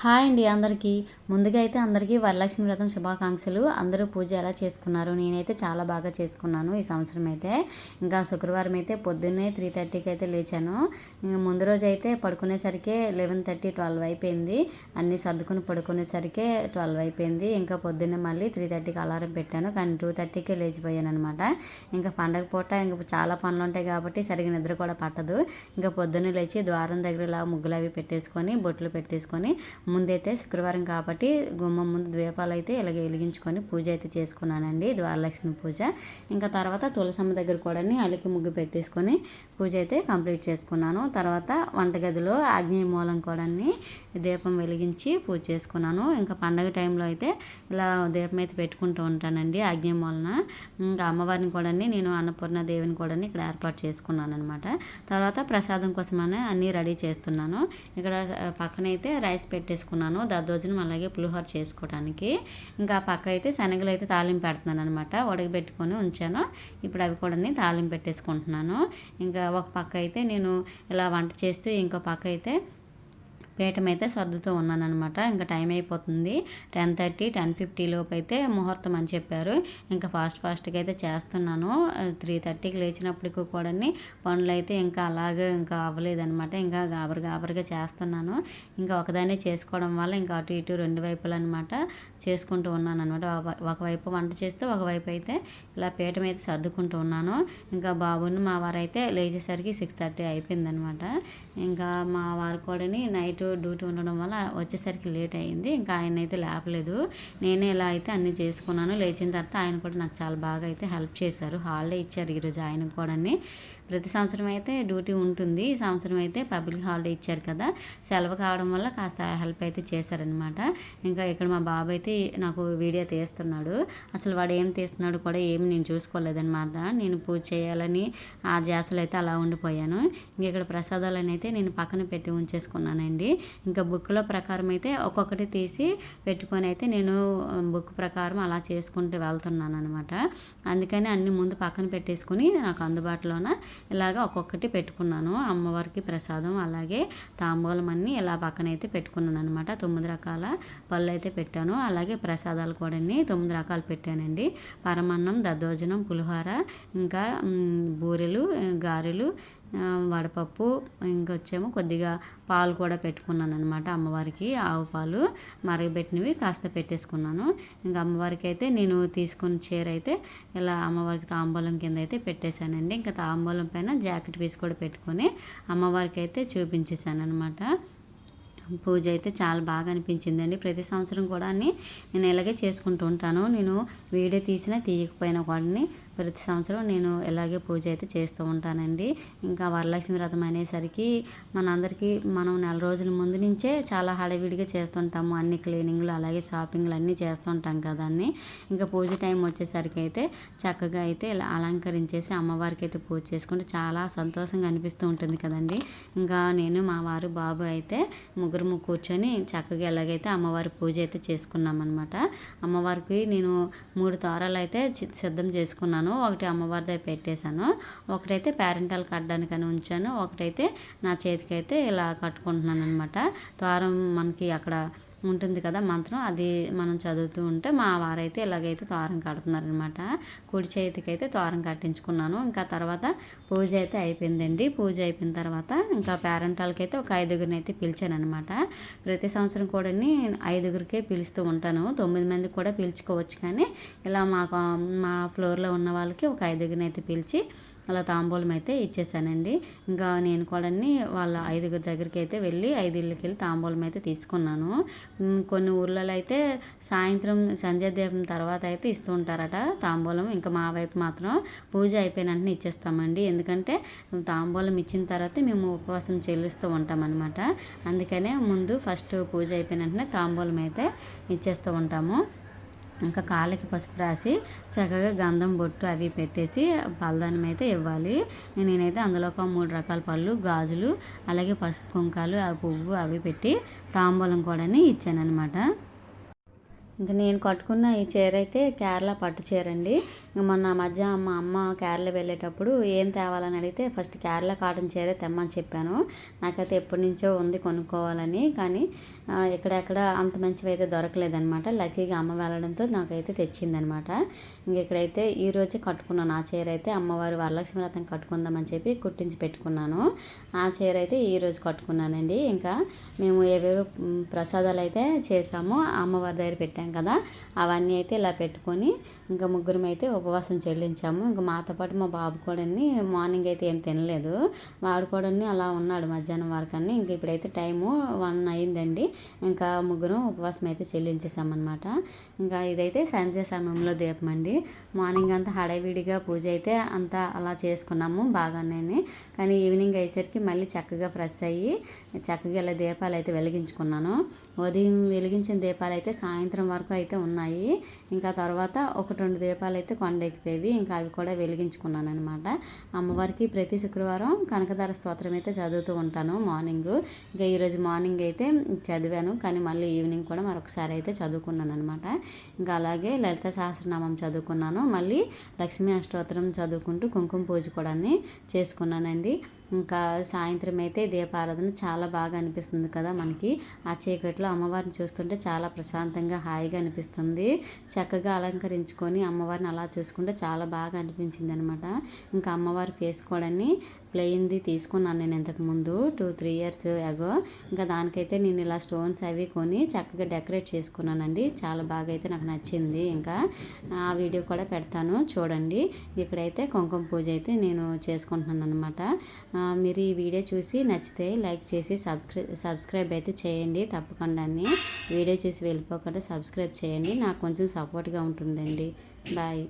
Hi అండి అందరికీ. ముందుగా అయితే అందరికీ వరలక్ష్మి వ్రతం శుభాకాంక్షలు. అందరూ పూజ ఎలా చేసుకున్నారు? నేనైతే చాలా బాగా చేసుకున్నాను ఈ సంవత్సరం అయితే. ఇంకా శుక్రవారం అయితే పొద్దున్నే 3:30కి అయితే లేచాను. ఇంక ముందు రోజు అయితే పడుకునేసరికి 11:30, 12 అయిపోయింది. అన్నీ సర్దుకుని పడుకునేసరికి 12 అయిపోయింది. ఇంకా పొద్దున్నే మళ్ళీ 3:30కి అలారం పెట్టాను. కానీ 2:30కే లేచిపోయాను అనమాట. ఇంకా పండగ పూట ఇంకా చాలా పనులు ఉంటాయి కాబట్టి సరిగ్గా నిద్ర కూడా పట్టదు. ఇంకా పొద్దున్నే లేచి ద్వారం దగ్గర ఇలా ముగ్గులు అవి పెట్టేసుకొని బొట్లు పెట్టేసుకొని ముందైతే శుక్రవారం కాబట్టి గుమ్మం ముందు దీపాలు అయితే ఇలాగ వెలిగించుకొని పూజ అయితే చేసుకున్నానండి, ద్వారలక్ష్మి పూజ. ఇంకా తర్వాత తులసమ్మ దగ్గర కూడా అలికి ముగ్గు పెట్టేసుకొని పూజ అయితే కంప్లీట్ చేసుకున్నాను. తర్వాత వంటగదిలో ఆగ్నేయ మూలం కూడా దీపం వెలిగించి పూజ చేసుకున్నాను. ఇంకా పండగ టైంలో అయితే ఇలా దీపం అయితే పెట్టుకుంటూ ఉంటానండి ఆగ్నేయ మూలన. ఇంకా అమ్మవారిని కూడా నేను అన్నపూర్ణ దేవిని కూడా ఇక్కడ ఏర్పాటు చేసుకున్నాను అనమాట. తర్వాత ప్రసాదం కోసమని అన్నీ రెడీ చేస్తున్నాను. ఇక్కడ పక్కనైతే రైస్ పెట్టేసుకున్నాను, దద్దోజనం అలాగే పులిహోర చేసుకోవడానికి. ఇంకా పక్క అయితే శనగలు అయితే తాలింపు పెడుతున్నాను అనమాట, ఉడకబెట్టుకొని ఉంచాను. ఇప్పుడు అవి కూడా తాలింపు పెట్టేసుకుంటున్నాను. ఇంకా ఒక పక్క అయితే నేను ఇలా వంట చేస్తూ ఇంకో పక్క అయితే పీఠం అయితే సర్దుతూ ఉన్నాను అనమాట. ఇంకా టైం అయిపోతుంది, 10:30, 10:50 లోపు అయితే ముహూర్తం అని చెప్పారు. ఇంకా ఫాస్ట్గా అయితే చేస్తున్నాను. 3:30కి లేచినప్పటికీ కూడా పనులు అయితే ఇంకా అలాగే ఇంకా అవ్వలేదనమాట. ఇంకా గాబరగా చేస్తున్నాను. ఇంకా ఒకదాన్ని చేసుకోవడం వల్ల ఇంకా అటు ఇటు రెండు వైపులు అనమాట చేసుకుంటూ ఉన్నాను అనమాట. ఒకవైపు వంట చేస్తూ ఒకవైపు అయితే ఇలా పీఠం అయితే సర్దుకుంటూ ఉన్నాను. ఇంకా బాబుని మా వారు అయితే లేచేసరికి 6:30 అయిపోయిందనమాట. ఇంకా మా వారు కూడా నైట్ డ్యూటీ ఉండడం వల్ల వచ్చేసరికి లేట్ అయింది. ఇంకా ఆయన అయితే లేపలేదు, నేనే ఇలా అయితే అన్నీ చేసుకున్నాను. లేచిన తర్వాత ఆయన కూడా నాకు చాలా బాగా అయితే హెల్ప్ చేశారు. హాలిడే ఇచ్చారు ఈరోజు ఆయనకు కూడా. ప్రతి సంవత్సరం అయితే డ్యూటీ ఉంటుంది, ఈ సంవత్సరం అయితే పబ్లిక్ హాలిడే ఇచ్చారు కదా, సెలవు కావడం వల్ల కాస్త హెల్ప్ అయితే చేశారనమాట. ఇంకా ఇక్కడ మా బాబు అయితే నాకు వీడియో తీస్తున్నాడు. అసలు వాడు ఏం తీస్తున్నాడు కూడా ఏమి నేను చూసుకోలేదన్నమాట. నేను పూజ చేయాలని ఆ ధ్యాసలో అయితే అలా ఉండిపోయాను. ఇంక ఇక్కడ ప్రసాదాలను అయితే నేను పక్కన పెట్టి ఉంచేసుకున్నానండి. ఇంకా బుక్లో ప్రకారం అయితే ఒక్కొక్కటి తీసి పెట్టుకొని అయితే నేను బుక్ ప్రకారం అలా చేసుకుంటూ వెళ్తున్నాను అనమాట. అందుకని అన్ని ముందు పక్కన పెట్టేసుకుని నాకు అందుబాటులోన ఇలాగ ఒక్కొక్కటి పెట్టుకున్నాను. అమ్మవారికి ప్రసాదం అలాగే తాంబూలం అన్నీ ఇలా పక్కనైతే పెట్టుకున్నాను అనమాట. 9 రకాల పళ్ళు అయితే పెట్టాను. అలాగే ప్రసాదాలు కూడా 9 రకాలు పెట్టానండి. పరమాన్నం, దద్దోజనం, పులిహోర, ఇంకా బూరెలు, గారెలు, వడపప్పు, ఇంకొచ్చేమో కొద్దిగా పాలు కూడా పెట్టుకున్నాను అనమాట. అమ్మవారికి ఆవు పాలు మరగబెట్టినవి కాస్త పెట్టేసుకున్నాను. ఇంకా అమ్మవారికి అయితే నేను తీసుకున్న చీర అయితే ఇలా అమ్మవారికి తాంబూలం కింద అయితే పెట్టేశానండి. ఇంకా తాంబూలం పైన జాకెట్ పీస్ కూడా పెట్టుకొని అమ్మవారికి అయితే చూపించేశాను అనమాట. పూజ అయితే చాలా బాగా అనిపించిందండి. ప్రతి సంవత్సరం కూడా నేను ఇలాగే చేసుకుంటూ ఉంటాను. నేను వీడియో తీసినా తీయకపోయినా కూడా ప్రతి సంవత్సరం నేను ఇలాగే పూజ అయితే చేస్తూ ఉంటానండి. ఇంకా వరలక్ష్మి వ్రతం అనేసరికి మనందరికీ మనం నెల రోజుల ముందు నుంచే చాలా హడావిడిగా చేస్తుంటాము. అన్ని క్లీనింగ్లు అలాగే షాపింగ్లు అన్నీ చేస్తుంటాం కదా అన్నీ. ఇంకా పూజ టైం వచ్చేసరికి అయితే చక్కగా అయితే ఇలా అలంకరించేసి అమ్మవారికి అయితే పూజ చేసుకుంటే చాలా సంతోషంగా అనిపిస్తూ ఉంటుంది కదండి. ఇంకా నేను మా వారు బాబు అయితే ముగ్గురు కూర్చొని చక్కగా ఎలాగైతే అమ్మవారి పూజ అయితే చేసుకున్నామన్నమాట. అమ్మవారికి నేను 3 తోరాలు అయితే సిద్ధం చేసుకున్నాను. ఒకటి అమ్మవారి దగ్గర పెట్టేశాను, ఒకటైతే పేరెంటాలు కట్టడానికని ఉంచాను, ఒకటైతే నా చేతికైతే ఇలా కట్టుకుంటున్నాను అనమాట. తోరం మనకి అక్కడ ఉంటుంది కదా మంత్రం, అది మనం చదువుతూ ఉంటే మా వారైతే ఇలాగైతే తోరం కడుతున్నారనమాట. కుడి చేతికి అయితే తోరం కట్టించుకున్నాను. ఇంకా తర్వాత పూజ అయితే అయిపోయిందండి. పూజ అయిపోయిన తర్వాత ఇంకా పేరెంటాలకి అయితే ఒక 5గురిని అయితే పిలిచాను అనమాట. ప్రతి సంవత్సరం కూడా 5గురికే పిలుస్తూ ఉంటాను. 9 మందికి కూడా పిలుచుకోవచ్చు, కానీ ఇలా మా ఫ్లోర్లో ఉన్న వాళ్ళకి ఒక 5గురిని అయితే పిలిచి అలా తాంబూలం అయితే ఇచ్చేసానండి. ఇంకా నేను కూడా వాళ్ళ 5గురి దగ్గరికి అయితే వెళ్ళి 5 ఇళ్ళకి వెళ్ళి తాంబూలం అయితే తీసుకున్నాను. కొన్ని ఊర్లలో అయితే సాయంత్రం సంధ్యాదీపం తర్వాత అయితే ఇస్తూ ఉంటారట తాంబూలం. ఇంకా మా వైపు మాత్రం పూజ అయిపోయిన వెంటనే ఇచ్చేస్తామండి. ఎందుకంటే తాంబూలం ఇచ్చిన తర్వాత మేము ఉపవాసం చెల్లిస్తూ ఉంటామన్నమాట. అందుకనే ముందు ఫస్ట్ పూజ అయిపోయిన వెంటనే తాంబూలం అయితే ఇచ్చేస్తూ ఉంటాము. ఇంకా కాళ్ళకి పసుపు రాసి చక్కగా గంధం బొట్టు అవి పెట్టేసి పలదానం అయితే ఇవ్వాలి. నేనైతే అందులో ఒక 3 రకాల పళ్ళు, గాజులు, అలాగే పసుపు కుంకాలు, ఆ పువ్వు అవి పెట్టి తాంబూలం కూడా ఇచ్చానమాట. ఇంక నేను కట్టుకున్న ఈ చీర అయితే కేరళ పట్టు చీర అండి. మొన్న మధ్య మా అమ్మ కేరళ వెళ్ళేటప్పుడు ఏం తేవాలని అడిగితే ఫస్ట్ కేరళ కాటన్ చీర తెమ్మని చెప్పాను. నాకైతే ఎప్పటి నుంచో ఉంది కొనుక్కోవాలని, కానీ ఎక్కడెక్కడ అంత మంచివి అయితే దొరకలేదనమాట. లక్కీగా అమ్మ వెళ్ళడంతో నాకైతే తెచ్చిందనమాట. ఇంక ఇక్కడైతే ఈరోజే కట్టుకున్నాను ఆ చీర అయితే. అమ్మవారి వరలక్ష్మి వ్రతం కట్టుకుందామని చెప్పి కుట్టించి పెట్టుకున్నాను. ఆ చీర అయితే ఈరోజు కట్టుకున్నానండి. ఇంకా మేము ఏవేవో ప్రసాదాలు అయితే చేసామో అమ్మవారి దగ్గర పెట్టాం కదా, అవన్నీ అయితే ఇలా పెట్టుకొని ఇంకా ముగ్గురం అయితే ఉపవాసం చెల్లించాము. ఇంకా మాతో పాటు మా బాబు కూడా మార్నింగ్ అయితే ఏం తినలేదు. వాడు కూడా అలా ఉన్నాడు మధ్యాహ్నం వరకు అని. ఇంక ఇప్పుడైతే టైము 1 అయిందండి. ఇంకా ముగ్గురం ఉపవాసం అయితే చెల్లించేసామన్నమాట. ఇంకా ఇదైతే సంధ్య సమయంలో దీపం అండి. మార్నింగ్ అంతా హడావిడిగా పూజ అయితే అంతా అలా చేసుకున్నాము బాగానే. కానీ ఈవినింగ్ అయ్యేసరికి మళ్ళీ చక్కగా ఫ్రెష్ అయ్యి చక్కగా ఇలా దీపాలు అయితే వెలిగించుకున్నాను. ఉదయం వెలిగించిన దీపాలు అయితే సాయంత్రం వరకు అయితే ఉన్నాయి. ఇంకా తర్వాత 1-2 దీపాలు అయితే కొండెక్కిపోయి ఇంకా అవి కూడా వెలిగించుకున్నాను అనమాట. అమ్మవారికి ప్రతి శుక్రవారం కనకదార స్తోత్రం అయితే చదువుతూ ఉంటాను మార్నింగ్. ఇంకా ఈరోజు మార్నింగ్ అయితే చదివాను, కానీ మళ్ళీ ఈవినింగ్ కూడా మరొకసారి అయితే చదువుకున్నాను అనమాట. ఇంకా అలాగే లలిత సహస్రనామం చదువుకున్నాను. మళ్ళీ లక్ష్మీ అష్టోత్తరం చదువుకుంటూ కుంకుమ పూజ కూడా చేసుకున్నానండి. ఇంకా సాయంత్రం అయితే దీపారాధన చాలా బాగా అనిపిస్తుంది కదా మనకి. ఆ చీకట్లో అమ్మవారిని చూస్తుంటే చాలా ప్రశాంతంగా హాయిగా అనిపిస్తుంది. చక్కగా అలంకరించుకొని అమ్మవారిని అలా చూసుకుంటే చాలా బాగా అనిపించింది అనమాట. ఇంకా అమ్మవారి ఫేస్ కూడా ప్లెయిన్ది తీసుకున్నాను నేను ఇంతకుముందు 2-3 ఇయర్స్ అగో. ఇంకా దానికైతే నేను ఇలా స్టోన్స్ అవి కొని చక్కగా డెకరేట్ చేసుకున్నానండి. చాలా బాగా అయితే నాకు నచ్చింది. ఇంకా ఆ వీడియో కూడా పెడతాను చూడండి. ఇక్కడైతే కుంకుమ పూజ అయితే నేను చేసుకుంటున్నాను అనమాట. మీరు ఈ వీడియో చూసి నచ్చితే లైక్ చేసి సబ్స్క్రైబ్ అయితే చేయండి తప్పకుండా. వీడియో చూసి వెళ్ళిపోకుండా సబ్స్క్రైబ్ చేయండి, నాకు కొంచెం సపోర్ట్గా ఉంటుందండి. బాయ్.